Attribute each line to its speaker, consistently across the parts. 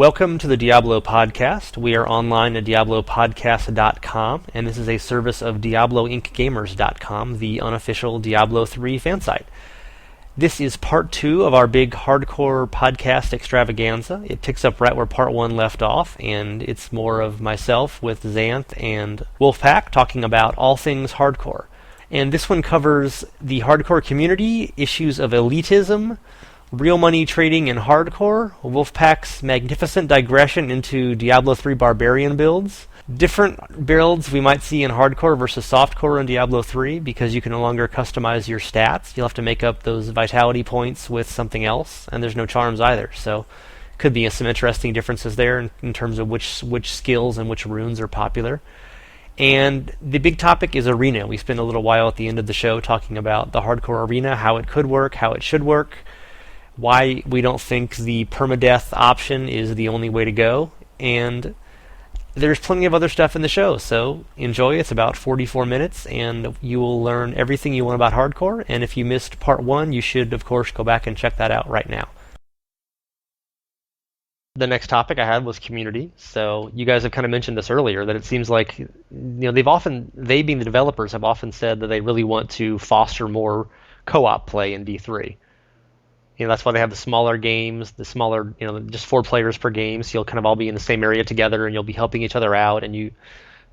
Speaker 1: Welcome to the Diablo Podcast. We are online at diablopodcast.com, and this is a service of IncGamers.com, the unofficial Diablo 3 fan site. This is part 2 of our big hardcore podcast extravaganza. It picks up right where part 1 left off, and it's more of myself with Xanth and Wolfpack talking about all things hardcore. And this one covers the hardcore community, issues of elitism, real money trading in hardcore, Wolfpack's magnificent digression into Diablo 3 barbarian builds, different builds we might see in hardcore versus softcore in Diablo 3 because you can no longer customize your stats. You'll have to make up those vitality points with something else, and there's no charms either. So could be some interesting differences there in terms of which skills and which runes are popular. And the big topic is arena. We spent a little while at the end of the show talking about the hardcore arena, how it could work, how it should work, why we don't think the permadeath option is the only way to go, and there's plenty of other stuff in the show, so enjoy. It's about 44 minutes, and you will learn everything you want about hardcore, and if you missed part 1, you should, of course, go back and check that out right now. The next topic I had was community, so you guys have kind of mentioned this earlier, that it seems like, they being the developers, have often said that they really want to foster more co-op play in D3. That's why they have the smaller games, the smaller, just 4 players per game, so you'll kind of all be in the same area together, and you'll be helping each other out, and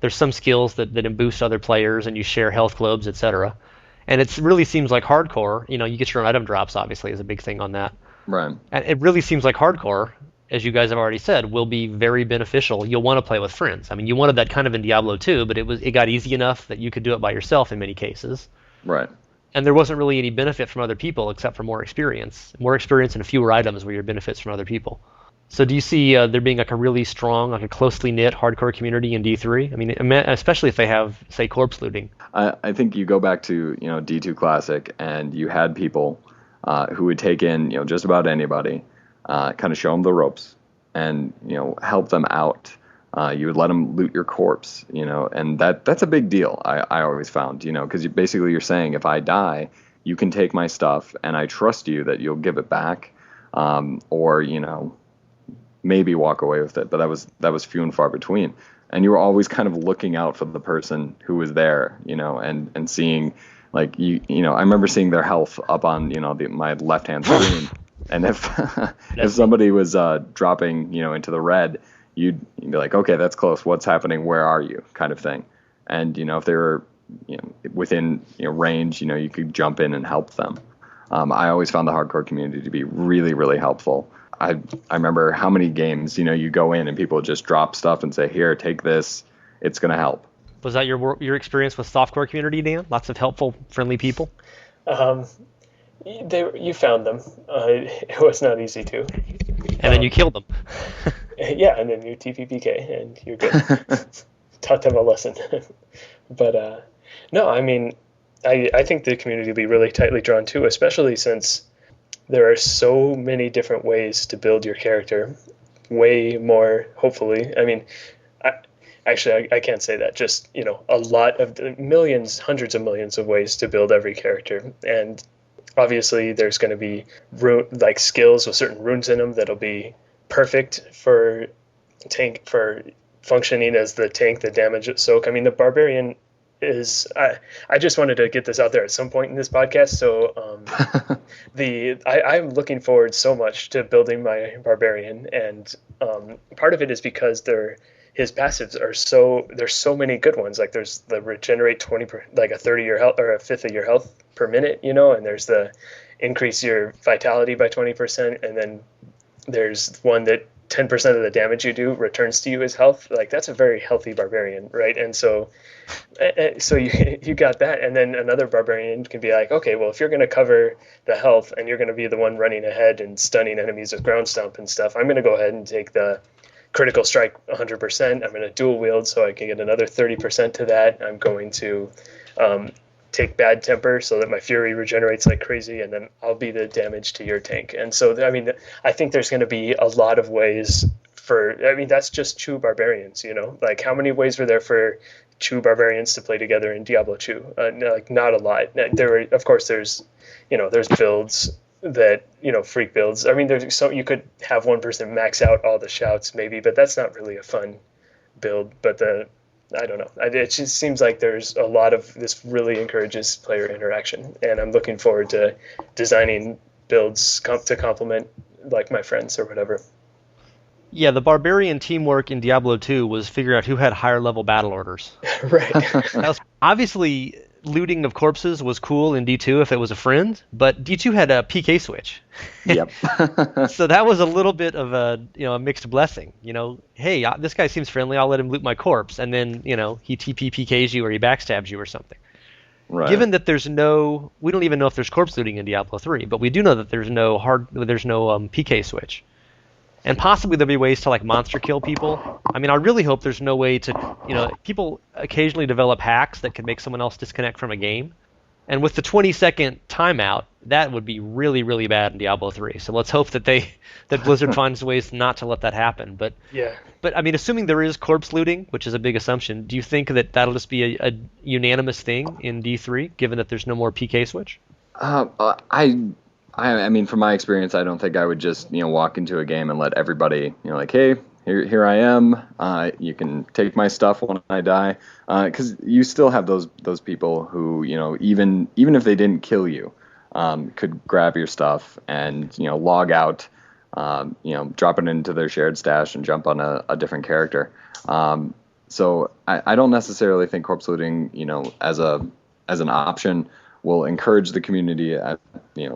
Speaker 1: there's some skills that boost other players, and you share health globes, etc. And it really seems like hardcore, you get your own item drops, obviously, is a big thing on that.
Speaker 2: Right.
Speaker 1: And it really seems like hardcore, as you guys have already said, will be very beneficial. You'll want to play with friends. I mean, you wanted that kind of in Diablo 2, but it got easy enough that you could do it by yourself in many cases.
Speaker 2: Right.
Speaker 1: And there wasn't really any benefit from other people except for more experience and fewer items were your benefits from other people. So do you see there being like a really strong, like a closely knit hardcore community in D3? I mean, especially if they have, say, corpse looting.
Speaker 2: I think you go back to D2 Classic, and you had people who would take in just about anybody, kind of show them the ropes, and help them out. You would let them loot your corpse, and that's a big deal. I always found, because you're saying, if I die, you can take my stuff, and I trust you that you'll give it back, or maybe walk away with it. But that was few and far between, and you were always kind of looking out for the person who was there, and seeing, like I remember seeing their health up on my left hand screen, and if somebody was dropping into the red, you'd be like, okay, that's close. What's happening? Where are you? Kind of thing. And, if they were within range, you could jump in and help them. I always found the hardcore community to be really, really helpful. I remember how many games, you go in and people just drop stuff and say, here, take this. It's going to help.
Speaker 1: Was that your experience with softcore community, Dan? Lots of helpful, friendly people?
Speaker 3: You found them. It was not easy to.
Speaker 1: And then you killed them.
Speaker 3: Yeah, and then you TPPK, and you're good. Taught them a lesson. But no, I mean, I think the community will be really tightly drawn too, especially since there are so many different ways to build your character. Way more, hopefully. I mean, I can't say that. Just, a lot of millions, hundreds of millions of ways to build every character. And obviously there's going to be skills with certain runes in them that'll be perfect for functioning as the tank, the damage soak. I mean, the barbarian is, I just wanted to get this out there at some point in this podcast. So I'm looking forward so much to building my barbarian, and part of it is because his passives there's so many good ones. Like there's the regenerate a 30 your health or a fifth of your health per minute, and there's the increase your vitality by 20%, and then there's one that 10% of the damage you do returns to you as health. Like that's a very healthy barbarian, right? And so you got that, and then another barbarian can be like, okay, well, if you're going to cover the health and you're going to be the one running ahead and stunning enemies with ground stomp and stuff, I'm going to go ahead and take the critical strike 100%. I'm going to dual wield so I can get another 30% to that. I'm going to take bad temper so that my fury regenerates like crazy, and then I'll be the damage to your tank. And so, I mean, I think there's going to be a lot of ways that's just two barbarians, like how many ways were there for two barbarians to play together in Diablo 2? Like not a lot. Of course, there's builds that, freak builds. I mean, there's so you could have one person max out all the shouts maybe, but that's not really a fun build. But I don't know. It just seems like there's a lot of this really encourages player interaction, and I'm looking forward to designing builds to complement like my friends or whatever.
Speaker 1: Yeah, the barbarian teamwork in Diablo 2 was figuring out who had higher level battle orders.
Speaker 3: Right.
Speaker 1: That was obviously looting of corpses was cool in D2 if it was a friend, but D2 had a PK switch.
Speaker 2: Yep.
Speaker 1: So that was a little bit of a mixed blessing. Hey, this guy seems friendly, I'll let him loot my corpse, and then he TP PKs you or he backstabs you or something.
Speaker 2: Right.
Speaker 1: Given that we don't even know if there's corpse looting in Diablo 3, but we do know that there's no PK switch. And possibly there'll be ways to like monster kill people. I mean, I really hope there's no way to, people occasionally develop hacks that could make someone else disconnect from a game. And with the 20-second timeout, that would be really, really bad in Diablo 3. So let's hope that Blizzard finds ways not to let that happen. But
Speaker 3: yeah.
Speaker 1: But I mean, assuming there is corpse looting, which is a big assumption, do you think that that'll just be a unanimous thing in D3, given that there's no more PK switch?
Speaker 2: I mean, from my experience, I don't think I would just, walk into a game and let everybody, like, hey, here I am. You can take my stuff when I die, because you still have those people who, even if they didn't kill you, could grab your stuff and log out, drop it into their shared stash and jump on a different character. So I don't necessarily think corpse looting, as an option will encourage the community,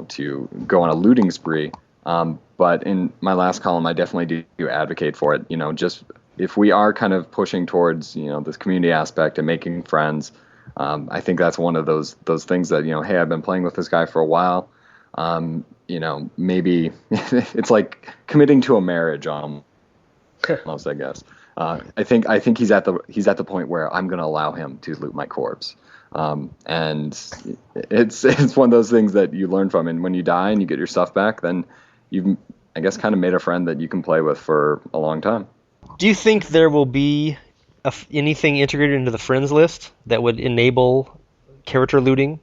Speaker 2: to go on a looting spree. But in my last column, I definitely do advocate for it. Just if we are kind of pushing towards, this community aspect and making friends, I think that's one of those things that, hey, I've been playing with this guy for a while. Maybe it's like committing to a marriage almost, I guess. I think he's at the point where I'm going to allow him to loot my corpse. And it's one of those things that you learn from, and when you die and you get your stuff back, then you've, I guess, kind of made a friend that you can play with for a long time.
Speaker 1: Do you think there will be anything integrated into the friends list that would enable character looting?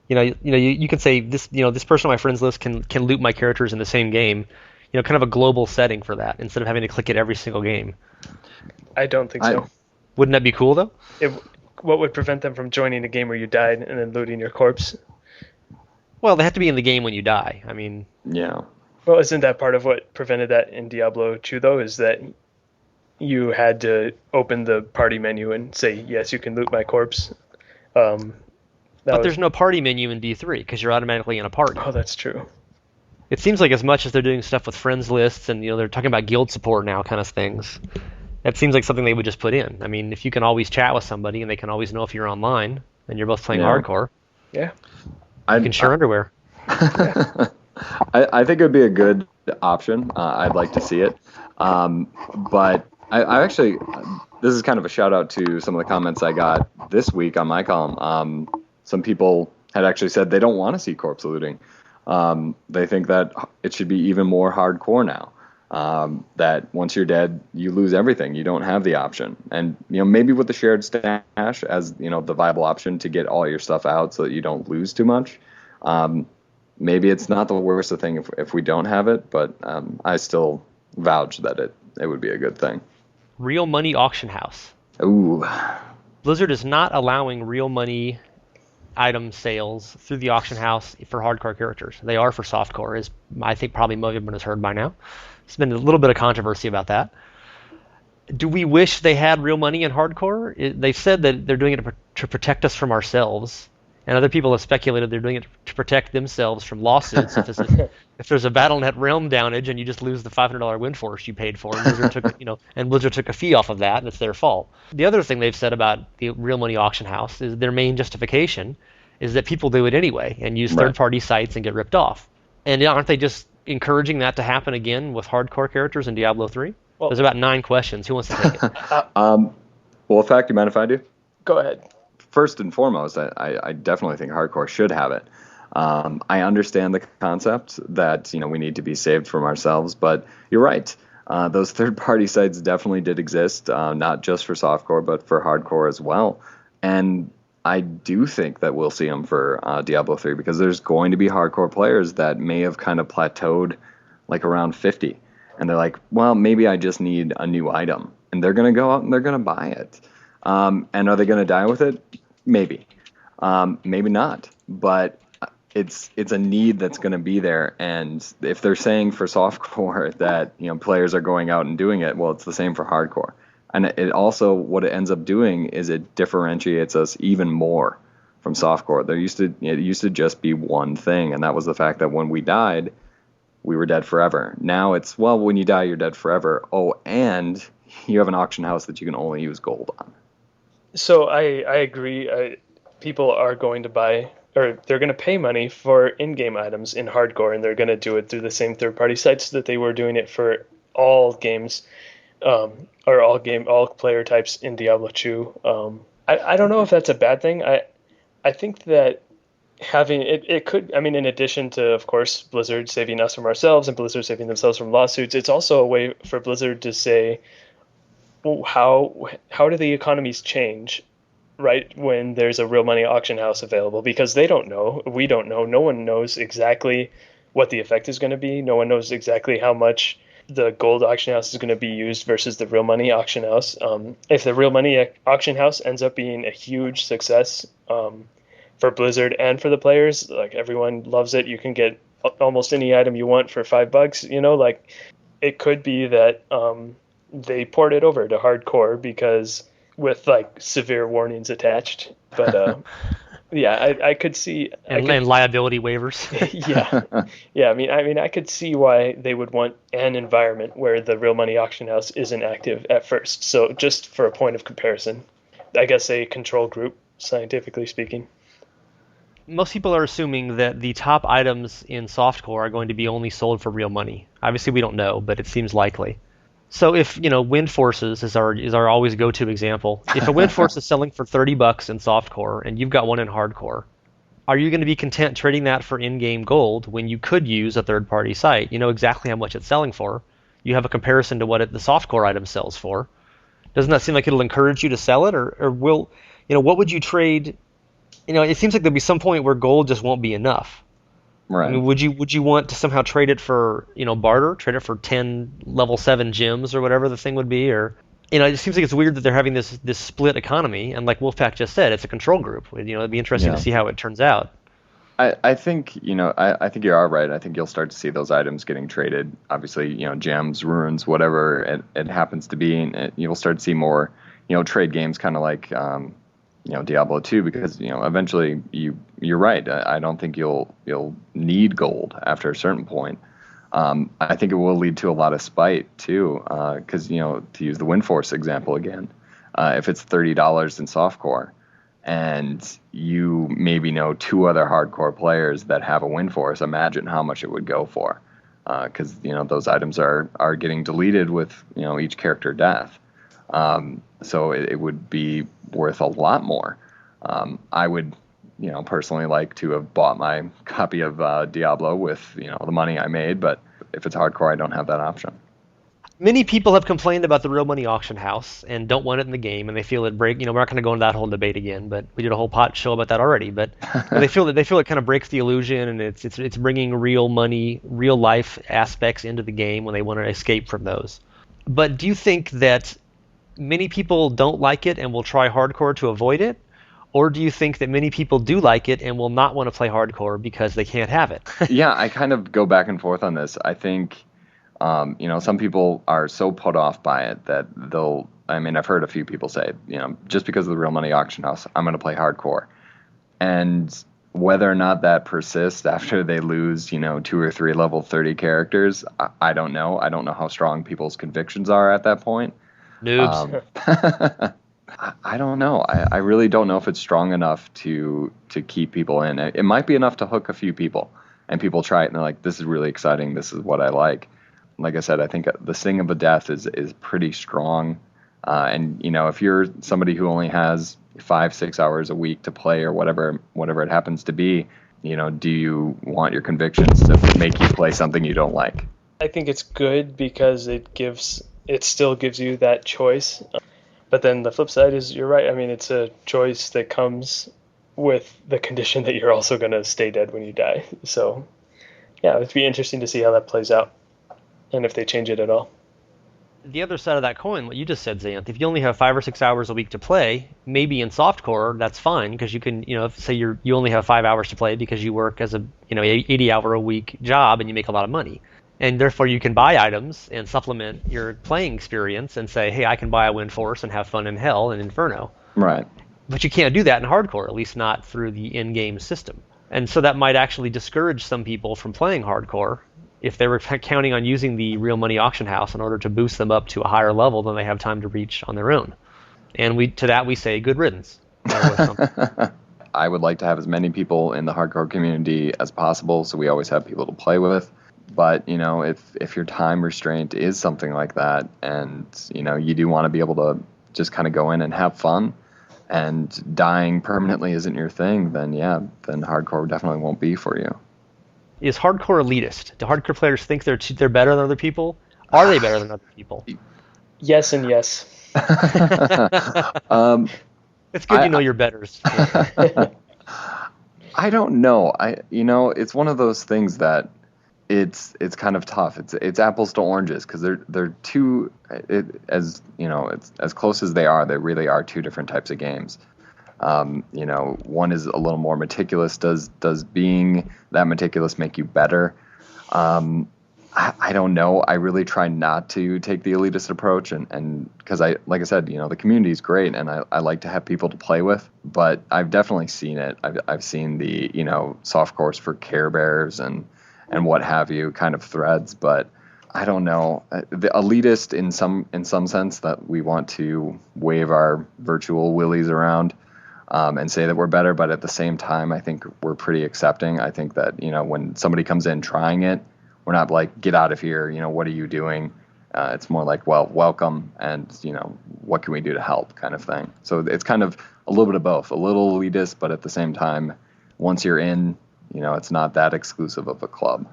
Speaker 1: You can say this, this person on my friends list can loot my characters in the same game. Kind of a global setting for that instead of having to click it every single game.
Speaker 3: I don't think so.
Speaker 1: Wouldn't that be cool though?
Speaker 3: What would prevent them from joining a game where you died and then looting your corpse?
Speaker 1: Well, they have to be in the game when you die. I mean...
Speaker 2: Yeah.
Speaker 3: Well, isn't that part of what prevented that in Diablo 2, though, is that you had to open the party menu and say, yes, you can loot my corpse? But
Speaker 1: there's no party menu in D3, because you're automatically in a party.
Speaker 3: Oh, that's true.
Speaker 1: It seems like as much as they're doing stuff with friends lists and, they're talking about guild support now kind of things... That seems like something they would just put in. I mean, if you can always chat with somebody and they can always know if you're online and you're both playing hardcore,
Speaker 3: yeah,
Speaker 1: you can share underwear.
Speaker 2: I think it would be a good option. I'd like to see it. But I actually, this is kind of a shout out to some of the comments I got this week on my column. Some people had actually said they don't want to see corpse looting. They think that it should be even more hardcore now. That once you're dead, you lose everything. You don't have the option. And, maybe with the shared stash as, the viable option to get all your stuff out so that you don't lose too much. Maybe it's not the worst of thing if we don't have it, but I still vouch that it would be a good thing.
Speaker 1: Real money auction house.
Speaker 2: Ooh.
Speaker 1: Blizzard is not allowing real money item sales through the auction house for hardcore characters. They are for softcore, as I think probably most everyone has heard by now. There's been a little bit of controversy about that. Do we wish they had real money in hardcore? They've said that they're doing it to protect us from ourselves, and other people have speculated they're doing it to protect themselves from lawsuits. If there's a Battle.net realm downage and you just lose the $500 win force you paid for, and Blizzard took a fee off of that, and it's their fault. The other thing they've said about the real money auction house is their main justification is that people do it anyway and use third-party sites and get ripped off. And aren't they just encouraging that to happen again with hardcore characters in Diablo 3? Well, there's about 9 questions. Who wants to take it?
Speaker 2: Well, in fact, you mind if I do?
Speaker 3: Go ahead.
Speaker 2: First and foremost, I definitely think hardcore should have it. I understand the concept that we need to be saved from ourselves, but you're right. Those third-party sites definitely did exist, not just for softcore, but for hardcore as well. And I do think that we'll see them for Diablo 3 because there's going to be hardcore players that may have kind of plateaued like around 50. And they're like, well, maybe I just need a new item. And they're going to go out and they're going to buy it. And are they going to die with it? Maybe. Maybe not. But it's a need that's going to be there. And if they're saying for softcore that players are going out and doing it, well, it's the same for hardcore. And it also, what it ends up doing is it differentiates us even more from softcore. It used to just be one thing, and that was the fact that when we died, we were dead forever. Now it's, well, when you die, you're dead forever. Oh, and you have an auction house that you can only use gold on.
Speaker 3: So I agree. People are going to buy, or they're going to pay money for in-game items in hardcore, and they're going to do it through the same third-party sites that they were doing it for all games. Or all player types in Diablo 2. I don't know if that's a bad thing. I think that having it could, I mean, in addition to, of course, Blizzard saving us from ourselves and Blizzard saving themselves from lawsuits, it's also a way for Blizzard to say, well, how do the economies change, right, when there's a real money auction house available? Because they don't know, we don't know, no one knows exactly what the effect is going to be. No one knows exactly how much the gold auction house is going to be used versus the real money auction house. If the real money auction house ends up being a huge success for Blizzard and for the players, like everyone loves it, you can get almost any item you want for $5, like it could be that they port it over to hardcore because with like severe warnings attached. But yeah, I could see
Speaker 1: and liability waivers.
Speaker 3: yeah. I mean, I could see why they would want an environment where the real money auction house isn't active at first. So just for a point of comparison, I guess a control group, scientifically speaking.
Speaker 1: Most people are assuming that the top items in softcore are going to be only sold for real money. Obviously, we don't know, but it seems likely. So if, Wind Forces is our always go-to example. If a Wind Force is selling for $30 in softcore and you've got one in hardcore, are you going to be content trading that for in-game gold when you could use a third-party site? You know exactly how much it's selling for. You have a comparison to what the softcore item sells for. Doesn't that seem like it'll encourage you to sell it, or will, what would you trade? It seems like there'll be some point where gold just won't be enough.
Speaker 2: Right.
Speaker 1: I mean, would you want to somehow trade it for, barter, trade it for 10 level 7 gems or whatever the thing would be? Or, it seems like it's weird that they're having this split economy. And like Wolfpack just said, it's a control group. It'd be interesting to see how it turns out.
Speaker 2: I think, I think you are right. I think you'll start to see those items getting traded. Obviously, gems, runes, whatever it happens to be. And you'll start to see more, trade games kind of like, Diablo 2, because eventually you're right. I don't think you'll need gold after a certain point. I think it will lead to a lot of spite too, because to use the Windforce example again, if it's $30 in softcore, and you maybe know 2 other hardcore players that have a Windforce, imagine how much it would go for, because those items are getting deleted with each character death. So it would be worth a lot more. I would, personally like to have bought my copy of Diablo with, the money I made, but if it's hardcore, I don't have that option.
Speaker 1: Many people have complained about the real money auction house and don't want it in the game, and they feel it break. We're not going to go into that whole debate again, but we did a whole show about that already. But they feel it kind of breaks the illusion, and it's bringing real money, real life aspects into the game when they want to escape from those. But do you think that many people don't like it and will try hardcore to avoid it? Or do you think that many people do like it and will not want to play hardcore because they can't have it?
Speaker 2: Yeah, I kind of go back and forth on this. I think, some people are so put off by it that I've heard a few people say, just because of the real money auction house, I'm going to play hardcore. And whether or not that persists after they lose, 2 or 3 level 30 characters, I don't know. I don't know how strong people's convictions are at that point.
Speaker 1: Noobs.
Speaker 2: I don't know. I really don't know if it's strong enough to keep people in. It might be enough to hook a few people, and people try it and they're like, this is really exciting. This is what I like. Like I said, I think the sting of a death is pretty strong. And, if you're somebody who only has 5-6 hours a week to play or whatever it happens to be, do you want your convictions to make you play something you don't like?
Speaker 3: I think it's good because it still gives you that choice. But then the flip side is you're right. I mean, it's a choice that comes with the condition that you're also going to stay dead when you die. So, yeah, it'd be interesting to see how that plays out and if they change it at all.
Speaker 1: The other side of that coin, what you just said, Xanth, if you only have 5 or 6 hours a week to play, maybe in softcore that's fine because you can, if say you only have 5 hours to play because you work as a 80-hour a week job and you make a lot of money, and therefore you can buy items and supplement your playing experience and say, hey, I can buy a Wind Force and have fun in Hell and Inferno.
Speaker 2: Right.
Speaker 1: But you can't do that in hardcore, at least not through the in-game system. And so that might actually discourage some people from playing hardcore if they were counting on using the real money auction house in order to boost them up to a higher level than they have time to reach on their own. And we say good riddance.
Speaker 2: I would like to have as many people in the hardcore community as possible, so we always have people to play with. But, if your time restraint is something like that, and, you do want to be able to just kind of go in and have fun, and dying permanently isn't your thing, then hardcore definitely won't be for you.
Speaker 1: Is hardcore elitist? Do hardcore players think they're better than other people? Are they better than other people?
Speaker 3: Yes and yes.
Speaker 1: It's good you know your betters.
Speaker 2: I don't know. It's one of those things that it's kind of tough. It's apples to oranges because they're two. It's as close as they are. They really are two different types of games. One is a little more meticulous. Does being that meticulous make you better? I don't know. I really try not to take the elitist approach, and because like I said, the community is great, and I like to have people to play with. But I've definitely seen it. I've seen the softcores for Care Bears and what have you kind of threads, but I don't know. The elitist in some sense that we want to wave our virtual willies around. And say that we're better, but at the same time, I think we're pretty accepting. I think that, when somebody comes in trying it, we're not like, get out of here, what are you doing? It's more like, well, welcome, and, what can we do to help kind of thing. So it's kind of a little bit of both, a little elitist, but at the same time, once you're in, it's not that exclusive of a club.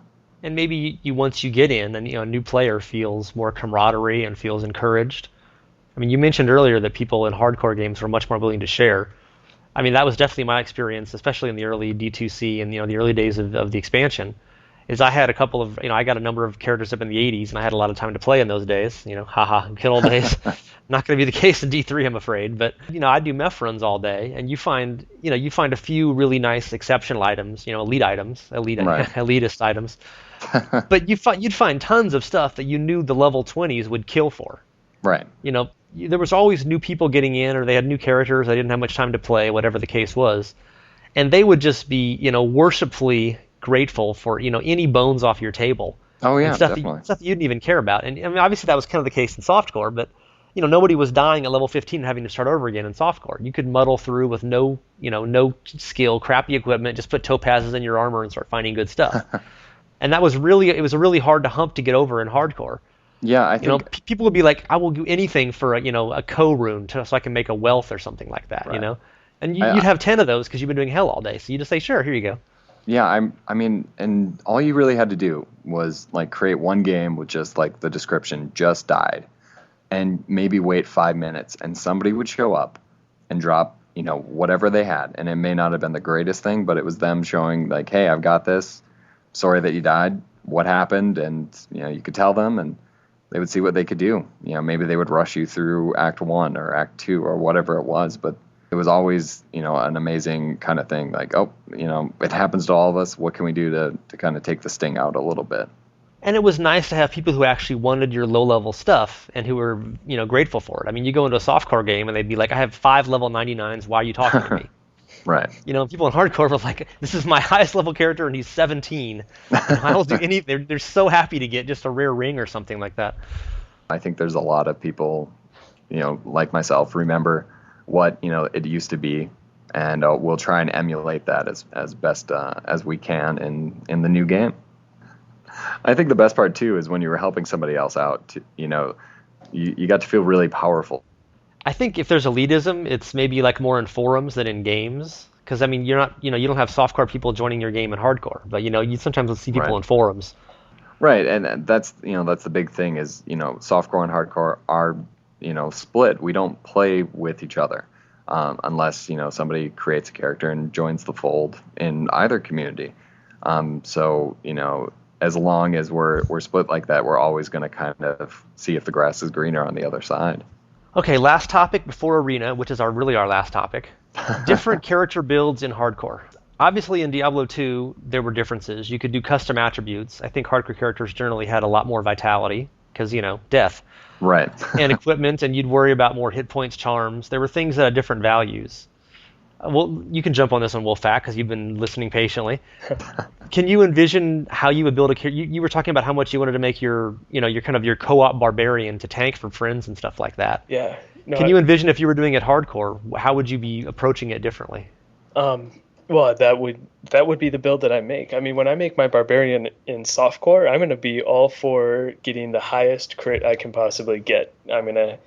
Speaker 1: And maybe once you get in, and a new player feels more camaraderie and feels encouraged. I mean, you mentioned earlier that people in hardcore games were much more willing to share. I mean, that was definitely my experience, especially in the early D2C and the early days of the expansion. Is I had a couple of I got a number of characters up in the 80s, and I had a lot of time to play in those days. Good old days. Not going to be the case in D3, I'm afraid. But I do meth runs all day, and you find a few really nice exceptional items, elite items,
Speaker 2: Right.
Speaker 1: elitist items. But you'd find tons of stuff that you knew the level 20s would kill for.
Speaker 2: Right.
Speaker 1: There was always new people getting in, or they had new characters. They didn't have much time to play, whatever the case was, and they would just be, worshipfully grateful for, any bones off your table.
Speaker 2: Oh yeah,
Speaker 1: stuff
Speaker 2: definitely.
Speaker 1: Stuff that you didn't even care about. And I mean, obviously that was kind of the case in softcore, but nobody was dying at level 15 and having to start over again in softcore. You could muddle through with no skill, crappy equipment, just put topazes in your armor and start finding good stuff. And it was really hard to hump to get over in hardcore.
Speaker 2: Yeah, I think
Speaker 1: people would be like, I will do anything for a co-rune so I can make a wealth or something like that,
Speaker 2: Right.
Speaker 1: And you'd have 10 of those because you've been doing Hell all day. So you just say, sure, here you go.
Speaker 2: Yeah, and all you really had to do was like create one game with just like the description just died, and maybe wait 5 minutes, and somebody would show up and drop whatever they had, and it may not have been the greatest thing, but it was them showing like, hey, I've got this. Sorry that you died. What happened? And you could tell them, and they would see what they could do. Maybe they would rush you through Act 1 or Act 2 or whatever it was, but it was always, an amazing kind of thing. Like, it happens to all of us. What can we do to kind of take the sting out a little bit?
Speaker 1: And it was nice to have people who actually wanted your low-level stuff and who were, grateful for it. I mean, you go into a softcore game and they'd be like, I have 5 level 99s. Why are you talking to me?
Speaker 2: Right.
Speaker 1: People in hardcore were like, this is my highest level character and he's 17. And I will do anything. They're so happy to get just a rare ring or something like that.
Speaker 2: I think there's a lot of people, like myself, remember what, it used to be, and we'll try and emulate that as best as we can in the new game. I think the best part, too, is when you were helping somebody else out, you got to feel really powerful.
Speaker 1: I think if there's elitism, it's maybe like more in forums than in games. Because I mean, you're not, you don't have softcore people joining your game in hardcore, but you sometimes will see people
Speaker 2: Right.
Speaker 1: in forums.
Speaker 2: Right, and that's the big thing is softcore and hardcore are split. We don't play with each other unless somebody creates a character and joins the fold in either community. So as long as we're split like that, we're always going to kind of see if the grass is greener on the other side.
Speaker 1: Okay, last topic before Arena, which is really our last topic. Different character builds in Hardcore. Obviously, in Diablo 2, there were differences. You could do custom attributes. I think Hardcore characters generally had a lot more vitality because, death.
Speaker 2: Right.
Speaker 1: And equipment, and you'd worry about more hit points, charms. There were things that had different values. Well, you can jump on this one, Wolfak, because you've been listening patiently. Can you envision how you would build a character? You were talking about how much you wanted to make your co-op barbarian to tank for friends and stuff like that.
Speaker 3: Yeah. No,
Speaker 1: Can you envision if you were doing it hardcore, how would you be approaching it differently?
Speaker 3: Well, that would be the build that I make. I mean, when I make my barbarian in softcore, I'm going to be all for getting the highest crit I can possibly get. I'm going to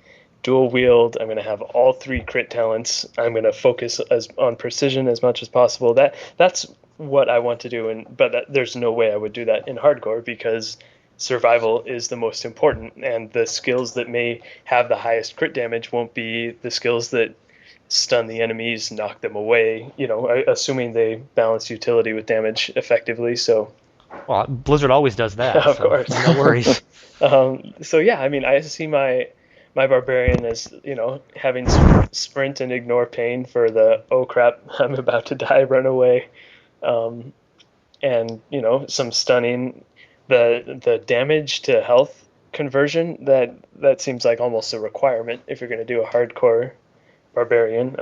Speaker 3: dual wield. I'm going to have all 3 crit talents. I'm going to focus on precision as much as possible. That's what I want to do, but there's no way I would do that in hardcore because survival is the most important, and the skills that may have the highest crit damage won't be the skills that stun the enemies, knock them away, assuming they balance utility with damage effectively. So,
Speaker 1: well, Blizzard always does that.
Speaker 3: Of course.
Speaker 1: No worries.
Speaker 3: So yeah, I mean, I see my barbarian as, having sprint and ignore pain for the, oh crap, I'm about to die, run away. And, some stunning, the damage to health conversion, that seems like almost a requirement if you're going to do a hardcore barbarian.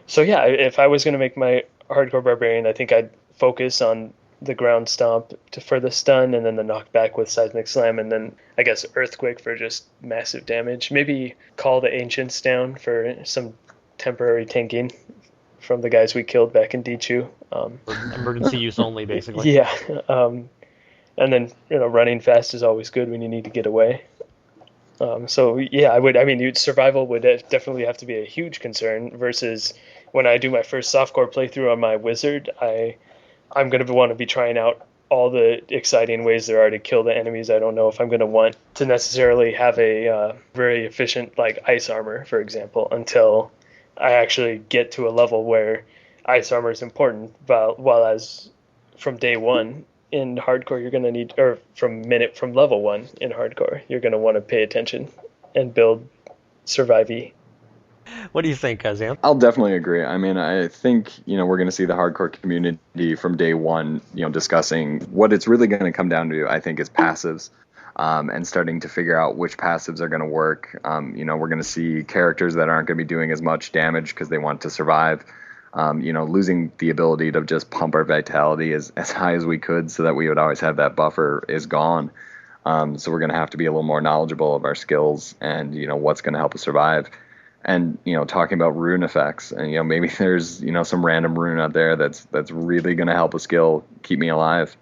Speaker 3: So yeah, if I was going to make my hardcore barbarian, I think I'd focus on the ground stomp for the stun, and then the knockback with seismic slam, and then I guess earthquake for just massive damage. Maybe call the ancients down for some temporary tanking from the guys we killed back in D2.
Speaker 1: Emergency use only, basically.
Speaker 3: Yeah. And then running fast is always good when you need to get away. So yeah, survival would definitely have to be a huge concern versus when I do my first softcore playthrough on my wizard, I'm going to want to be trying out all the exciting ways there are to kill the enemies. I don't know if I'm going to want to necessarily have a very efficient like ice armor, for example, until I actually get to a level where ice armor is important. While as from day one in hardcore, you're going to need, or from level 1 in hardcore, you're going to want to pay attention and build survivee.
Speaker 1: What do you think, Zam?
Speaker 2: I'll definitely agree. I mean, I think, we're going to see the hardcore community from day one, discussing what it's really going to come down to, I think, is passives, and starting to figure out which passives are going to work. We're going to see characters that aren't going to be doing as much damage because they want to survive. Losing the ability to just pump our vitality as high as we could so that we would always have that buffer is gone. So we're going to have to be a little more knowledgeable of our skills and, what's going to help us survive. And, talking about rune effects, and, maybe there's, some random rune out there that's really going to help a skill keep me alive.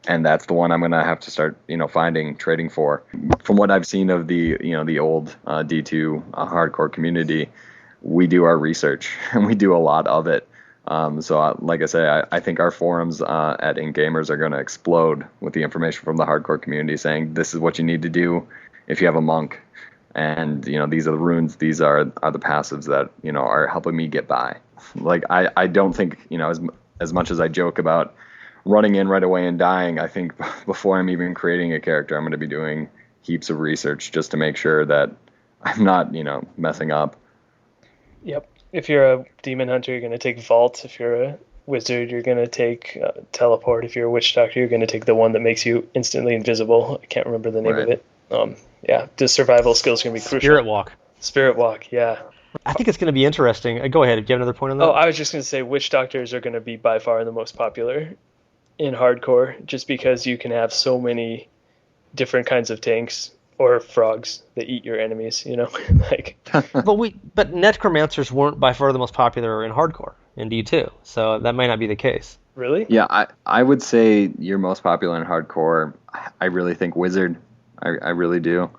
Speaker 2: And that's the one I'm going to have to start, trading for. From what I've seen of the old D2 hardcore community, we do our research and we do a lot of it. So like I say, I think our forums at IncGamers are going to explode with the information from the hardcore community saying this is what you need to do if you have a monk. And, these are the runes, these are the passives that, are helping me get by. Like, I don't think, as much as I joke about running in right away and dying, I think before I'm even creating a character, I'm going to be doing heaps of research just to make sure that I'm not, messing up.
Speaker 3: Yep. If you're a demon hunter, you're going to take vault. If you're a wizard, you're going to take teleport. If you're a witch doctor, you're going to take the one that makes you instantly invisible. I can't remember the name of it. Yeah, the survival skills are going to be crucial. Spirit walk, yeah.
Speaker 1: I think it's going to be interesting. Go ahead. Do you have another point on that?
Speaker 3: Oh, I was just going to say witch doctors are going to be by far the most popular in hardcore, just because you can have so many different kinds of tanks or frogs that eat your enemies, like.
Speaker 1: But necromancers weren't by far the most popular in hardcore in D2, so that might not be the case.
Speaker 3: Really?
Speaker 2: Yeah, I would say you're most popular in hardcore. I really think wizard. I really do.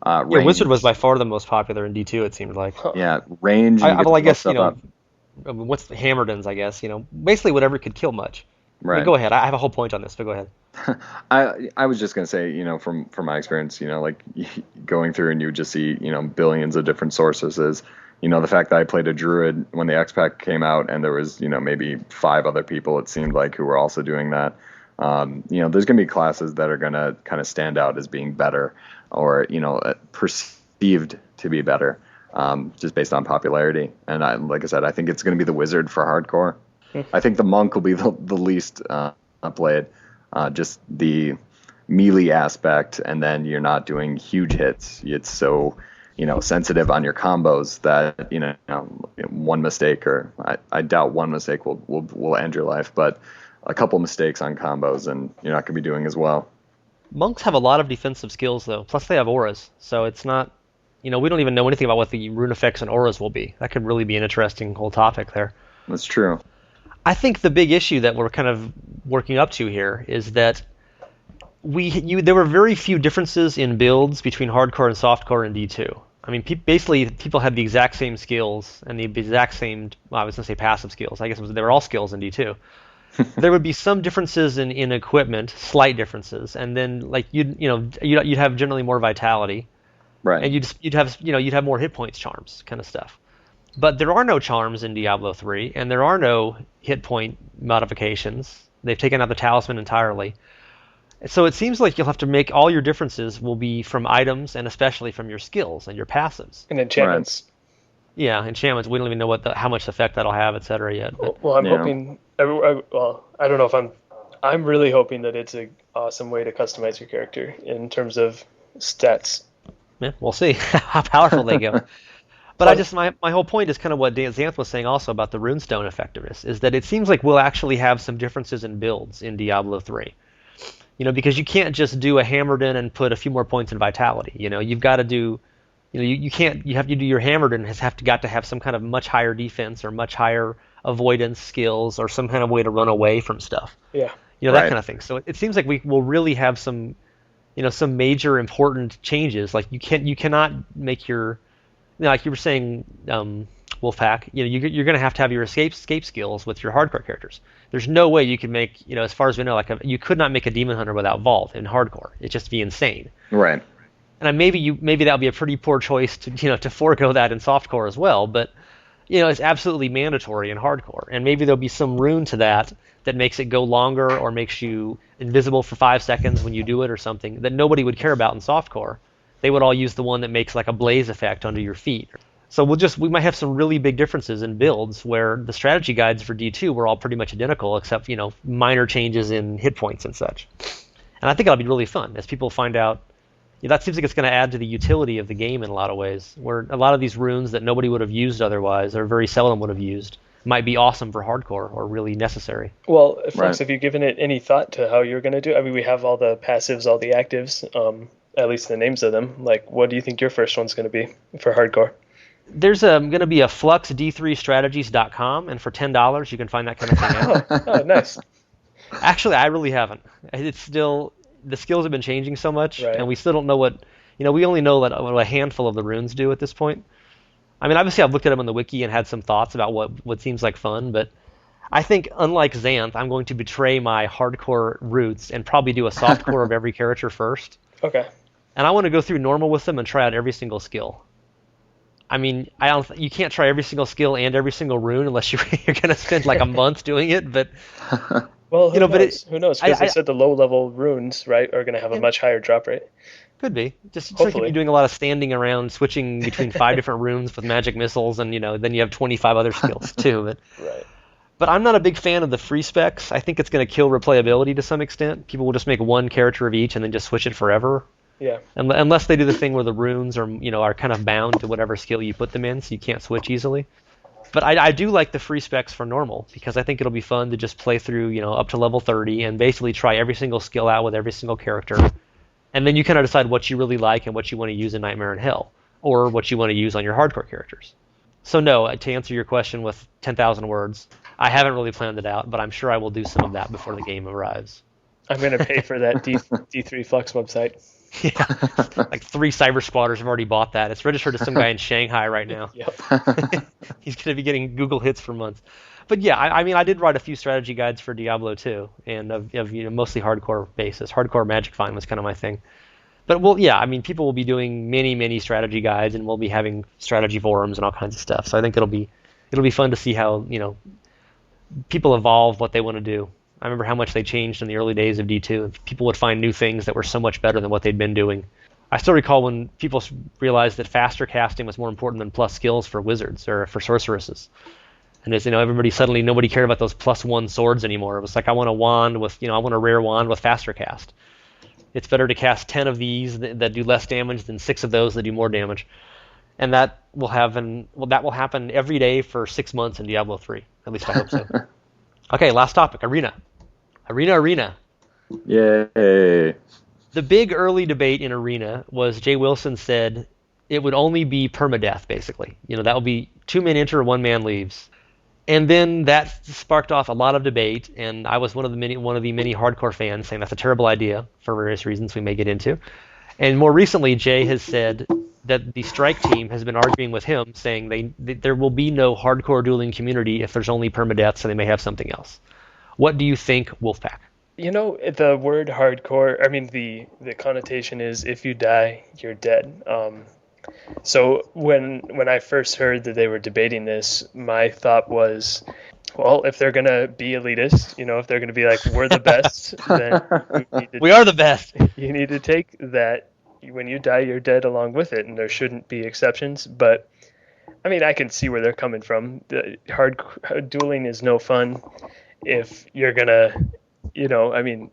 Speaker 1: Wizard was by far the most popular in D2, it seemed like.
Speaker 2: Yeah, range.
Speaker 1: I guess, what's the Hammerdens, I guess, basically whatever could kill much.
Speaker 2: Right.
Speaker 1: Go ahead. I have a whole point on this, but go ahead.
Speaker 2: I was just gonna say, from my experience, like going through and you would just see, billions of different sources. Is, the fact that I played a druid when the X Pack came out, and there was, maybe 5 other people it seemed like who were also doing that. There's gonna be classes that are gonna kind of stand out as being better, or perceived to be better, just based on popularity. And like I said, I think it's gonna be the wizard for hardcore. I think the monk will be the least played. Just the melee aspect, and then you're not doing huge hits. It's so, sensitive on your combos that, one mistake, or I doubt one mistake will end your life, but a couple mistakes on combos and you're not going to be doing as well.
Speaker 1: Monks have a lot of defensive skills, though. Plus, they have auras, so it's not, we don't even know anything about what the rune effects and auras will be. That could really be an interesting whole topic there.
Speaker 2: That's true.
Speaker 1: I think the big issue that we're kind of working up to here is that there were very few differences in builds between hardcore and softcore and D2. I mean, basically, people had the exact same skills and the exact same, well, I was going to say passive skills. I guess they were all skills in D2. There would be some differences in equipment, slight differences, and then like you'd have generally more vitality,
Speaker 2: right?
Speaker 1: And you'd have more hit points, charms, kind of stuff. But there are no charms in Diablo 3, and there are no hit point modifications. They've taken out the talisman entirely. So it seems like you'll have to make all your differences will be from items, and especially from your skills and your passives.
Speaker 3: And enchantments.
Speaker 1: Right. Yeah, enchantments. We don't even know how much effect that'll have, etc. yet. But,
Speaker 3: well, I'm hoping. Well, I don't know if I'm really hoping that it's an awesome way to customize your character in terms of stats.
Speaker 1: Yeah, we'll see how powerful they go. But my whole point is kind of what Xanth was saying also about the runestone effectiveness, is that it seems like we'll actually have some differences in builds in Diablo 3. Because you can't just do a Hammerden and put a few more points in vitality. You've got to do, you have to do your Hammerden got to have some kind of much higher defense or much higher avoidance skills or some kind of way to run away from stuff.
Speaker 3: Yeah.
Speaker 1: That kind of thing. So it seems like we will really have some, some major important changes. Like you cannot make your, like you were saying, Wolfpack, you're going to have your escape skills with your hardcore characters. There's no way you could make, as far as we know, you could not make a demon hunter without vault in hardcore. It'd just be insane.
Speaker 2: Right.
Speaker 1: And maybe that would be a pretty poor choice to forego that in softcore as well. But it's absolutely mandatory in hardcore. And maybe there'll be some rune to that makes it go longer or makes you invisible for 5 seconds when you do it or something that nobody would care about in softcore. They would all use the one that makes like a blaze effect under your feet. So we might have some really big differences in builds where the strategy guides for D2 were all pretty much identical except, minor changes in hit points and such. And I think that'll be really fun as people find out. That seems like it's going to add to the utility of the game in a lot of ways, where a lot of these runes that nobody would have used otherwise or very seldom would have used might be awesome for hardcore or really necessary.
Speaker 3: Well, Flex, have you given it any thought to how you're going to do it? I mean, we have all the passives, all the actives, at least the names of them. Like, what do you think your first one's going to be for hardcore?
Speaker 1: There's going to be a fluxd3strategies.com, and for $10 you can find that kind of thing out.
Speaker 3: Oh, nice.
Speaker 1: Actually, I really haven't. It's still, the skills have been changing so much, right. And we still don't know what, we only know what a handful of the runes do at this point. I mean, obviously I've looked at them on the wiki and had some thoughts about what seems like fun, but I think, unlike Xanth, I'm going to betray my hardcore roots and probably do a softcore of every character first.
Speaker 3: Okay.
Speaker 1: And I want to go through normal with them and try out every single skill. I mean, you can't try every single skill and every single rune unless you're going to spend like a month doing it. But
Speaker 3: well, who knows? Who knows? Because they said the low-level runes, right, are going to have a much higher drop rate.
Speaker 1: Could be. Just like you're doing a lot of standing around, switching between 5 different runes with magic missiles, and then you have 25 other skills too.
Speaker 3: Right.
Speaker 1: But I'm not a big fan of the free specs. I think it's going to kill replayability to some extent. People will just make one character of each and then just switch it forever.
Speaker 3: Yeah.
Speaker 1: Unless they do the thing where the runes are kind of bound to whatever skill you put them in, so you can't switch easily. But I do like the free specs for normal because I think it'll be fun to just play through up to level 30 and basically try every single skill out with every single character, and then you kind of decide what you really like and what you want to use in Nightmare and Hell, or what you want to use on your hardcore characters. So no, to answer your question with 10,000 words, I haven't really planned it out, but I'm sure I will do some of that before the game arrives.
Speaker 3: I'm going to pay for that D3 Flux website.
Speaker 1: Yeah, like 3 cyber squatters have already bought that. It's registered to some guy in Shanghai right now.
Speaker 3: Yep.
Speaker 1: He's going to be getting Google hits for months. But yeah, I mean, I did write a few strategy guides for Diablo 2, and of mostly hardcore basis. Hardcore Magic Find was kind of my thing. But well, yeah, I mean, people will be doing many strategy guides, and we'll be having strategy forums and all kinds of stuff. So I think it'll be fun to see how people evolve what they want to do. I remember how much they changed in the early days of D2, and people would find new things that were so much better than what they'd been doing. I still recall when people realized that faster casting was more important than plus skills for wizards or for sorceresses. And as everybody suddenly, nobody cared about those +1 swords anymore. It was like, I want a wand with, I want a rare wand with faster cast. It's better to cast 10 of these that do less damage than 6 of those that do more damage. And that will happen every day for 6 months in Diablo 3. At least I hope so. Okay, last topic, Arena. Arena.
Speaker 2: Yay.
Speaker 1: The big early debate in Arena was Jay Wilson said it would only be permadeath, basically. That would be 2 men enter, 1 man leaves. And then that sparked off a lot of debate, and I was one of the many hardcore fans saying that's a terrible idea for various reasons we may get into. And more recently, Jay has said that the Strike team has been arguing with him, saying there will be no hardcore dueling community if there's only permadeath, so they may have something else. What do you think, Wolfpack?
Speaker 3: The word hardcore, I mean, the connotation is if you die, you're dead. So when I first heard that they were debating this, my thought was, well, if they're going to be elitist, if they're going to be like, we're the best, then
Speaker 1: we are the best.
Speaker 3: You need to take that when you die, you're dead along with it, and there shouldn't be exceptions. But, I mean, I can see where they're coming from. The hard dueling is no fun if you're going to, I mean,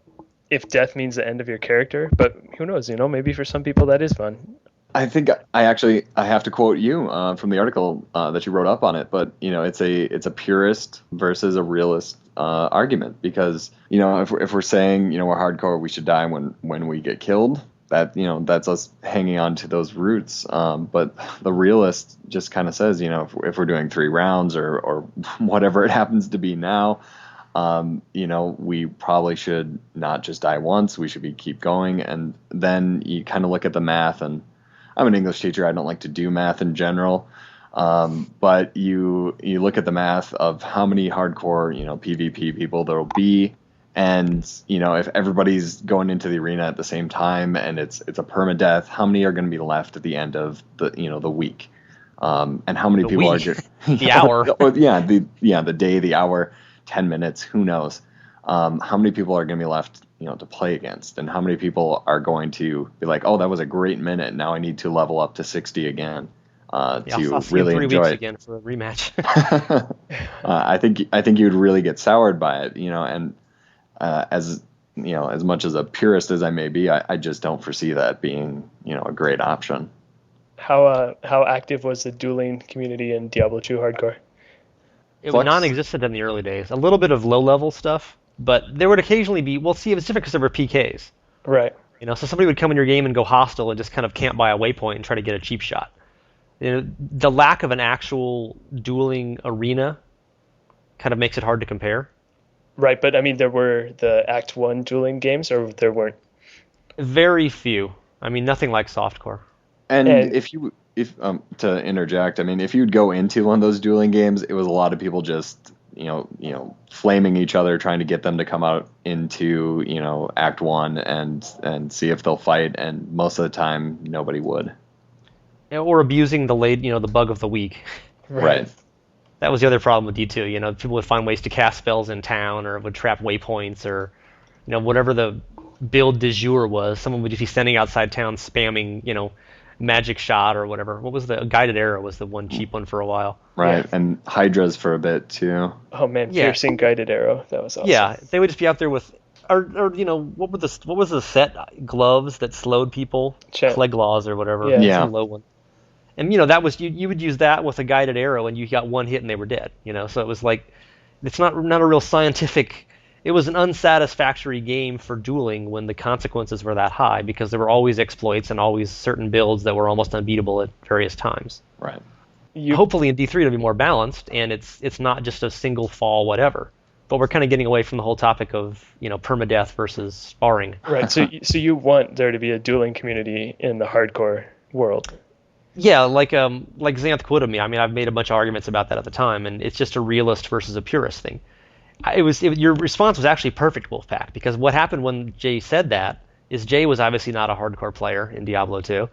Speaker 3: if death means the end of your character. But who knows, maybe for some people that is fun.
Speaker 2: I think I have to quote you from the article that you wrote up on it, but it's a purist versus a realist argument, because if we're saying we're hardcore, we should die when we get killed. That that's us hanging on to those roots. But the realist just kind of says if we're doing 3 rounds or whatever it happens to be now, we probably should not just die once. We should keep going, and then you kind of look at the math and. I'm an English teacher. I don't like to do math in general, but you look at the math of how many hardcore PvP people there will be, and if everybody's going into the arena at the same time and it's a permadeath, how many are going to be left at the end of the the week, and how many people are
Speaker 1: the hour?
Speaker 2: The day, the hour, 10 minutes, who knows? How many people are going to be left to play against, and how many people are going to be like, oh, that was a great minute, now I need to level up to 60 again to really enjoy it
Speaker 1: again for a rematch.
Speaker 2: I think you would really get soured by it, and as much as a purist as I may be, I just don't foresee that being a great option.
Speaker 3: How active was the dueling community in Diablo 2 hardcore?
Speaker 1: It was non-existent in the early days. A little bit of low-level stuff, but there would occasionally be. Well, see, it was different because there were PKs.
Speaker 3: Right.
Speaker 1: So somebody would come in your game and go hostile and just kind of camp by a waypoint and try to get a cheap shot. The lack of an actual dueling arena kind of makes it hard to compare.
Speaker 3: Right, but I mean, there were the Act 1 dueling games, or there weren't?
Speaker 1: Very few. I mean, nothing like Softcore.
Speaker 2: And if to interject, I mean, if you'd go into one of those dueling games, it was a lot of people just flaming each other, trying to get them to come out into Act 1 and see if they'll fight, and most of the time nobody would.
Speaker 1: Or abusing the bug of the week.
Speaker 2: Right.
Speaker 1: That was the other problem with D2. People would find ways to cast spells in town, or would trap waypoints, or whatever the build du jour was. Someone would just be standing outside town spamming magic shot or whatever. What was the guided arrow? Was the one cheap one for a while.
Speaker 2: Right, yeah. And hydras for a bit too.
Speaker 3: Oh man, piercing guided arrow. That was awesome.
Speaker 1: Yeah, they would just be out there with, or what was the set gloves that slowed people? Cleglaws or whatever.
Speaker 2: Yeah.
Speaker 1: Some low one. And that was you would use that with a guided arrow, and you got one hit and they were dead. So it was like, it's not a real scientific. It was an unsatisfactory game for dueling when the consequences were that high, because there were always exploits and always certain builds that were almost unbeatable at various times.
Speaker 2: Right.
Speaker 1: Hopefully in D3 it'll be more balanced, and it's not just a single fall whatever. but we're kind of getting away from the whole topic of permadeath versus sparring.
Speaker 3: Right. So you want there to be a dueling community in the hardcore world?
Speaker 1: Yeah, like Xanth quoted me. I mean, I've made a bunch of arguments about that at the time, and it's just a realist versus a purist thing. Your response was actually perfect, Wolfpack, because what happened when Jay said that is Jay was obviously not a hardcore player in Diablo 2,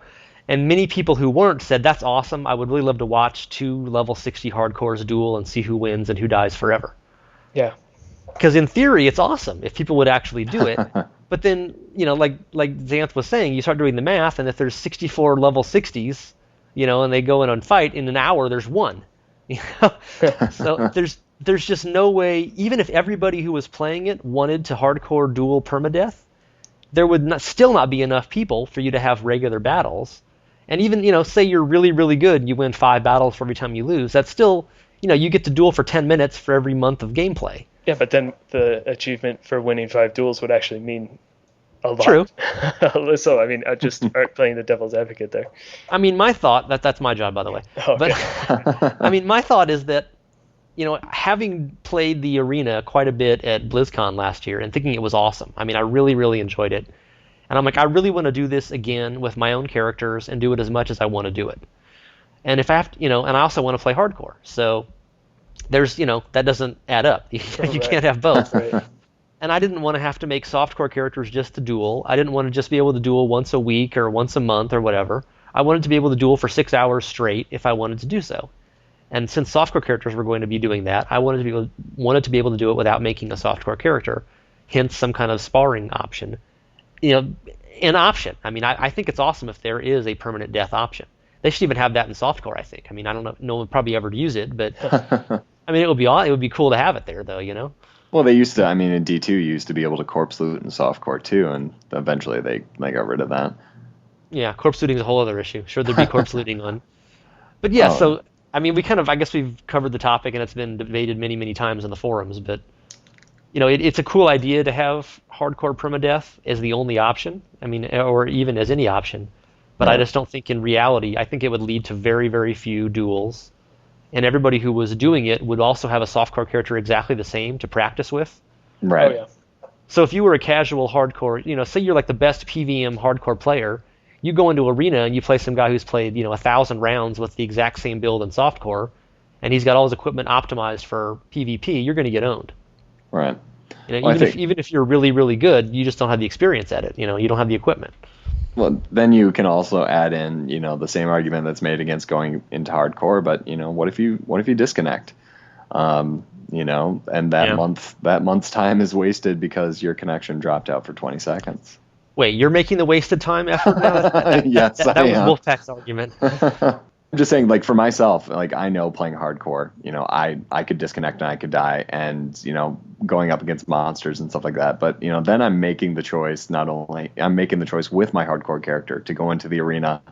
Speaker 1: and many people who weren't said, that's awesome, I would really love to watch 2 level 60 hardcores duel and see who wins and who dies forever.
Speaker 3: Yeah.
Speaker 1: Because in theory, it's awesome if people would actually do it. But then, like Xanth was saying, you start doing the math, and if there's 64 level 60s, and they go in and fight, in an hour there's 1. So there's just no way, even if everybody who was playing it wanted to hardcore duel permadeath, there would still not be enough people for you to have regular battles. And even, say you're really, really good and you win 5 battles for every time you lose, that's still, you get to duel for 10 minutes for every month of gameplay.
Speaker 3: Yeah, but then the achievement for winning 5 duels would actually mean a lot.
Speaker 1: True.
Speaker 3: So, I mean, I just aren't playing the devil's advocate there.
Speaker 1: I mean, my thought, that's my job, by the way.
Speaker 3: Okay.
Speaker 1: But, I mean, my thought is that, having played the arena quite a bit at BlizzCon last year and thinking it was awesome. I mean, I really, really enjoyed it. And I'm like, I really want to do this again with my own characters and do it as much as I want to do it. And if I have to, and I also want to play hardcore. So there's, that doesn't add up. You can't have both.
Speaker 3: Right.
Speaker 1: And I didn't want to have to make softcore characters just to duel. I didn't want to just be able to duel once a week or once a month or whatever. I wanted to be able to duel for 6 hours straight if I wanted to do so. And since softcore characters were going to be doing that, I wanted to be able to do it without making a softcore character, hence some kind of sparring option. An option. I mean, I think it's awesome if there is a permanent death option. They should even have that in softcore, I think. I mean, I don't know, no one would probably ever use it, but I mean, it would be cool to have it there, though,
Speaker 2: Well, they used to. I mean, in D2, you used to be able to corpse loot in softcore too, and eventually they got rid of that.
Speaker 1: Yeah, corpse looting is a whole other issue. Sure, there'd be corpse looting on. But yeah, so I mean, I guess we've covered the topic, and it's been debated many, many times in the forums. But it's a cool idea to have hardcore permadeath as the only option. I mean, or even as any option. But I just don't think in reality. I think it would lead to very, very few duels. And everybody who was doing it would also have a softcore character exactly the same to practice with.
Speaker 2: Right.
Speaker 3: Oh, yeah.
Speaker 1: So if you were a casual hardcore, say you're like the best PVM hardcore player, you go into arena and you play some guy who's played 1,000 rounds with the exact same build in softcore, and he's got all his equipment optimized for PvP, you're going to get owned.
Speaker 2: Right.
Speaker 1: Even if you're really, really good, you just don't have the experience at it. You don't have the equipment.
Speaker 2: Well, then you can also add in, the same argument that's made against going into hardcore. But what if you disconnect? And that month's time is wasted because your connection dropped out for 20 seconds.
Speaker 1: Wait, you're making the wasted time effort now?
Speaker 2: Yes,
Speaker 1: that was Wolfpack's argument.
Speaker 2: I'm just saying, like, for myself, like, I know playing hardcore, I could disconnect and I could die, and, going up against monsters and stuff like that. But, then I'm making the choice, I'm making the choice with my hardcore character to go into the arena,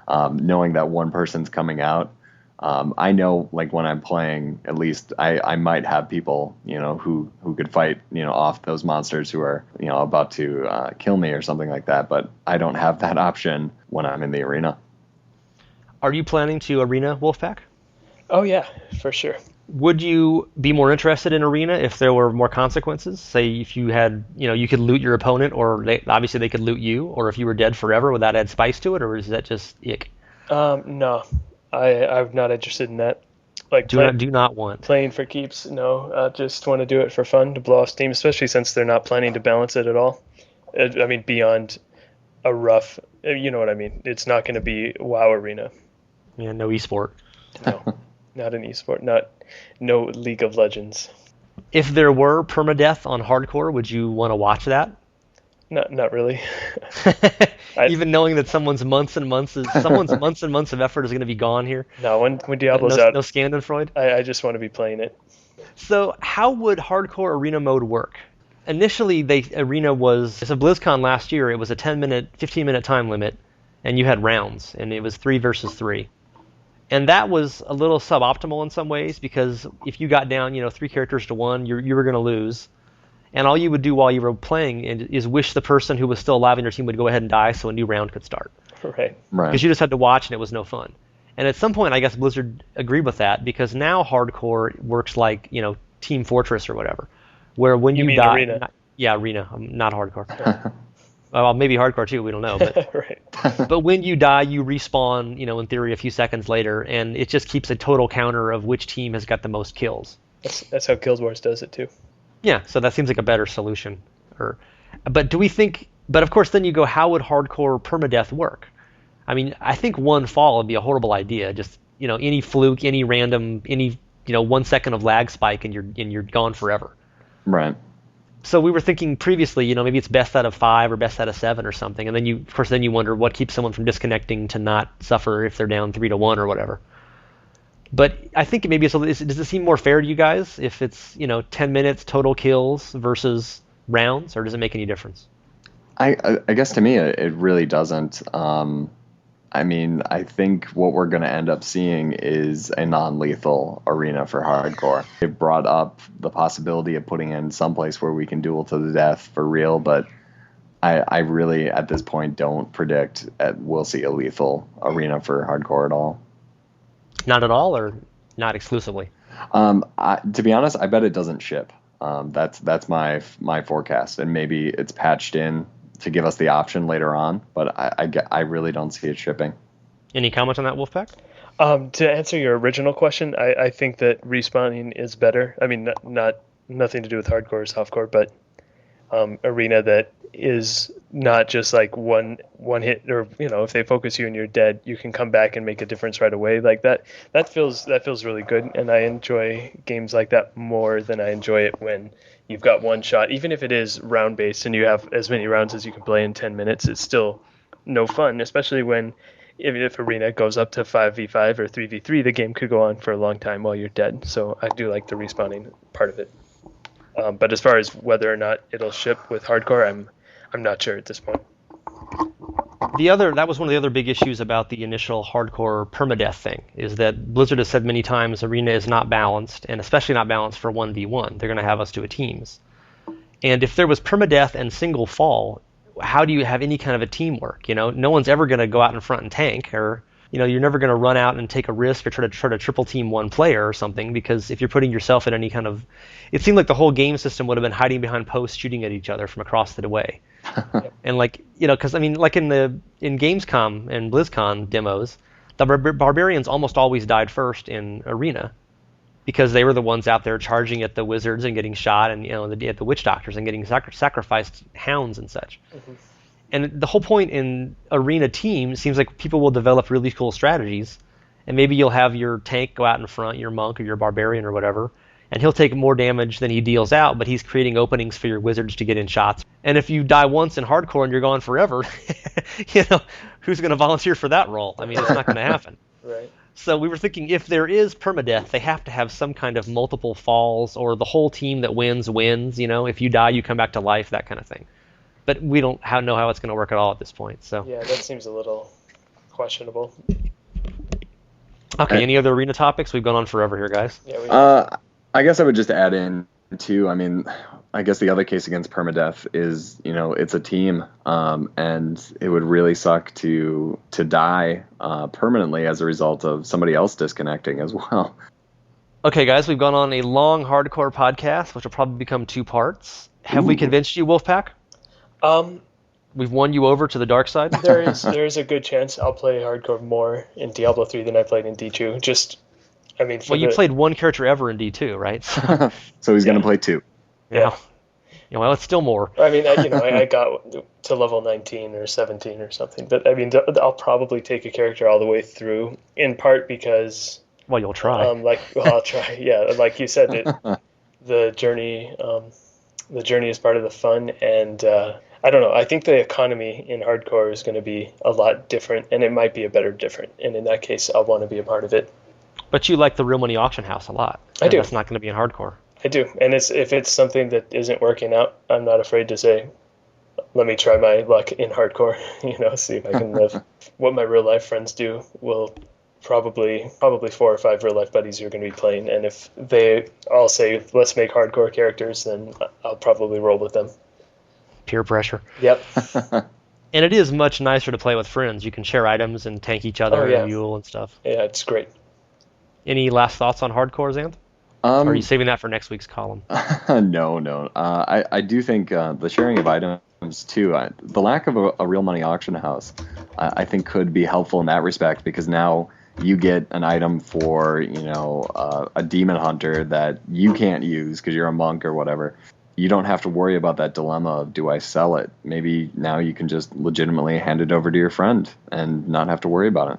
Speaker 2: knowing that one person's coming out. I know, like, when I'm playing, at least I might have people, who could fight, off those monsters who are, about to kill me or something like that. But I don't have that option when I'm in the arena.
Speaker 1: Are you planning to arena, Wolfpack?
Speaker 3: Oh, yeah, for sure.
Speaker 1: Would you be more interested in arena if there were more consequences? Say if you had, you could loot your opponent, or obviously they could loot you, or if you were dead forever, would that add spice to it, or is that just ick?
Speaker 3: No, I'm not interested in that. Like,
Speaker 1: do not want
Speaker 3: playing for keeps. No, I just want to do it for fun, to blow off steam, especially since they're not planning to balance it at all. I mean, beyond a rough, you know what I mean. It's not going to be WoW Arena.
Speaker 1: Yeah, no esport.
Speaker 3: No, not an esport. No League of Legends.
Speaker 1: If there were permadeath on hardcore, would you want to watch that?
Speaker 3: Not really.
Speaker 1: Even knowing that someone's months and months of effort is going to be gone here.
Speaker 3: No, when Diablo's out,
Speaker 1: no Schadenfreude.
Speaker 3: I just want to be playing it.
Speaker 1: So how would hardcore arena mode work? Initially, arena was, as of BlizzCon last year, it was a 15-minute time limit, and you had rounds, and it was 3 versus 3. And that was a little suboptimal in some ways, because if you got down, 3 characters to 1, you were going to lose. And all you would do while you were playing is wish the person who was still alive in your team would go ahead and die so a new round could start.
Speaker 3: Right.
Speaker 1: Because you just had to watch and it was no fun. And at some point, I guess Blizzard agreed with that, because now hardcore works like, Team Fortress or whatever, where when
Speaker 3: You
Speaker 1: you
Speaker 3: mean
Speaker 1: die,
Speaker 3: arena?
Speaker 1: yeah, arena, not hardcore. Well, maybe hardcore too. We don't know, but
Speaker 3: Right.
Speaker 1: but when you die, you respawn. In theory, a few seconds later, and it just keeps a total counter of which team has got the most kills.
Speaker 3: That's how Guild Wars does it too.
Speaker 1: Yeah, so that seems like a better solution. But do we think? But of course, then you go, how would hardcore permadeath work? I mean, I think one fall would be a horrible idea. Just any fluke, any random, any 1 second of lag spike, and you're gone forever.
Speaker 2: Right.
Speaker 1: So we were thinking previously, maybe it's best out of 5 or best out of 7 or something, and then you wonder what keeps someone from disconnecting to not suffer if they're down 3-1 or whatever. But I think maybe does it seem more fair to you guys if it's 10 minutes total kills versus rounds, or does it make any difference?
Speaker 2: I guess to me it really doesn't. I mean, I think what we're going to end up seeing is a non-lethal arena for hardcore. It brought up the possibility of putting in some place where we can duel to the death for real, but I really, at this point, don't predict we'll see a lethal arena for hardcore at all.
Speaker 1: Not at all, or not exclusively?
Speaker 2: To be honest, I bet it doesn't ship. That's my forecast, and maybe it's patched in to give us the option later on, but I really don't see it shipping.
Speaker 1: Any comments on that, Wolfpack?
Speaker 3: To answer your original question, I think that respawning is better. I mean, nothing to do with hardcore or softcore, but arena that is not just like one hit, or if they focus you and you're dead, you can come back and make a difference right away. Like that feels really good, and I enjoy games like that more than I enjoy it when you've got one shot. Even if it is round based and you have as many rounds as you can play in 10 minutes, it's still no fun, especially when even if arena goes up to 5v5 or 3v3, the game could go on for a long time while you're dead. So I do like the respawning part of it. But as far as whether or not it'll ship with hardcore, I'm not sure at this point.
Speaker 1: That was one of the other big issues about the initial hardcore permadeath thing, is that Blizzard has said many times arena is not balanced, and especially not balanced for 1v1. They're going to have us do a teams. And if there was permadeath and single fall, how do you have any kind of a teamwork? No one's ever going to go out in front and tank, or you're never going to run out and take a risk or try to triple team one player or something, because if you're putting yourself in any kind of, it seemed like the whole game system would have been hiding behind posts, shooting at each other from across the way. And because I mean, like in Gamescom and BlizzCon demos, the barbarians almost always died first in arena, because they were the ones out there charging at the wizards and getting shot, and at the witch doctors and getting sacrificed hounds and such. Mm-hmm. And the whole point in arena teams seems like people will develop really cool strategies, and maybe you'll have your tank go out in front, your monk or your barbarian or whatever, and he'll take more damage than he deals out, but he's creating openings for your wizards to get in shots. And if you die once in hardcore and you're gone forever, who's going to volunteer for that role? I mean, it's not going to happen.
Speaker 3: Right.
Speaker 1: So we were thinking, if there is permadeath, they have to have some kind of multiple falls, or the whole team that wins. If you die, you come back to life, that kind of thing. But we don't know how it's going to work at all at this point. So
Speaker 3: yeah, that seems a little questionable.
Speaker 1: Okay, any other arena topics? We've gone on forever here, guys.
Speaker 3: Yeah,
Speaker 2: I guess I would just add in too. I mean, I guess the other case against permadeath is it's a team, and it would really suck to die permanently as a result of somebody else disconnecting as well.
Speaker 1: Okay, guys, we've gone on a long hardcore podcast, which will probably become 2 parts. Have we convinced you, Wolfpack? We've won you over to the dark side?
Speaker 3: There is a good chance I'll play hardcore more in Diablo 3 than I played in D2. You
Speaker 1: played one character ever in D2, right?
Speaker 2: So he's going to play 2.
Speaker 1: Yeah. Well, it's still more.
Speaker 3: I mean, I got to level 19 or 17 or something. But, I mean, I'll probably take a character all the way through, in part because...
Speaker 1: Well, you'll try.
Speaker 3: I'll try. Yeah, like you said, the journey is part of the fun, and... I don't know. I think the economy in hardcore is going to be a lot different, and it might be a better different. And in that case, I'll want to be a part of it.
Speaker 1: But you like the real money auction house a lot.
Speaker 3: I do.
Speaker 1: That's not going to be in hardcore.
Speaker 3: I do. And if it's something that isn't working out, I'm not afraid to say, let me try my luck in hardcore. See if I can live. What my real life friends do will probably 4 or 5 real life buddies you're going to be playing. And if they all say, let's make hardcore characters, then I'll probably roll with them.
Speaker 1: Peer pressure.
Speaker 3: Yep.
Speaker 1: And it is much nicer to play with friends. You can share items and tank each other and mule and stuff.
Speaker 3: Yeah, it's great.
Speaker 1: Any last thoughts on hardcore, Xanth? Or are you saving that for next week's column?
Speaker 2: No. I do think the sharing of items too. The lack of a real money auction house, I think, could be helpful in that respect, because now you get an item for a demon hunter that you can't use because you're a monk or whatever. You don't have to worry about that dilemma of, do I sell it? Maybe now you can just legitimately hand it over to your friend and not have to worry about it.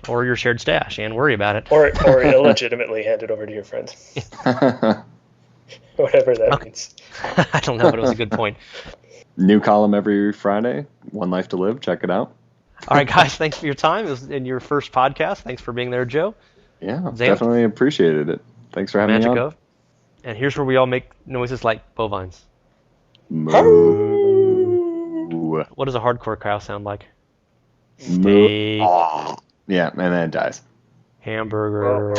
Speaker 1: Or your shared stash and worry about it.
Speaker 3: Or illegitimately hand it over to your friend. Whatever that means.
Speaker 1: I don't know, but it was a good point.
Speaker 2: New column every Friday. One Life to Live. Check it out.
Speaker 1: All right, guys, thanks for your time. It was in your first podcast. Thanks for being there, Joe.
Speaker 2: Yeah,
Speaker 1: Xanth?
Speaker 2: Definitely appreciated it. Thanks for having me on.
Speaker 1: Magic of. And here's where we all make noises like bovines.
Speaker 2: Moo.
Speaker 1: What does a hardcore cow sound like?
Speaker 2: Moo.
Speaker 1: Steak.
Speaker 2: Oh. Yeah, and then it dies.
Speaker 1: Hamburger.